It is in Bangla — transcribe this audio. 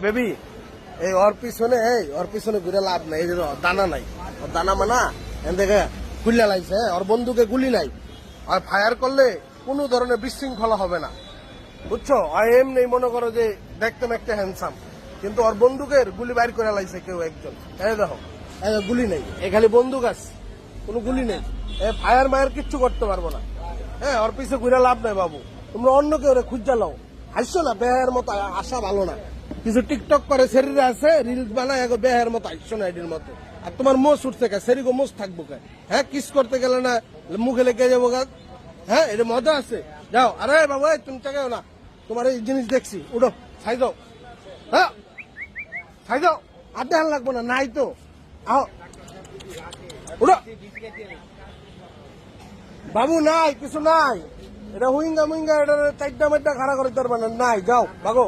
বেবি এই ওর পিছনে ঘুরে লাভ নাই, এই যে দানা নাই, ওর দানা মানা দেখে খুললে লাগছে, ওর বন্ধুকে গুলি নাই, আর ফায়ার করলে কোনো ধরনের বিশৃঙ্খলা হবে না, বুঝছো? আর এমনি মনে করো যে দেখতে একটা হ্যান্ডসাম, কিন্তু ওর বন্দুকের গুলি বাইর করে লাইছে কেউ একজন। এই দেখো, গুলি নেই, এ খালি বন্দুক আছে, কোনো গুলি নেই, ফায়ার মায়ার কিচ্ছু করতে পারবো না। হ্যাঁ, ওর পিছে ঘুরে লাভ নাই বাবু, তোমরা অন্য কেউ খুঁজা লাও, হাসছো না, বেহের মতো আসা ভালো না। কিছু টিকটক করে শরীরে আছে, রিলস বানায় বেহের মতো হাসছো না, এটির মতো। আর তোমার মোষ উঠছে কে, সেরিগো মোষ থাকবো কে? হ্যাঁ, কিস করতে গেলে না মুখে লেগে যাবো গা। হ্যাঁ, এটা মজা আছে, যাও। আরে বাবু তুমি টাকাও না, তোমার এই জিনিস দেখছি, উঠো, ছাই যাও। হ্যাঁ, ছাই যাও, আর দেখান লাগবো না, নাই তো, আহ উঠো বাবু, নাই কিছু নাই, এটা হুইঙ্গা মুইঙ্গা, এটা চারটা মাইটা খাড়া করে তার মানে নাই, যাও ভাগো।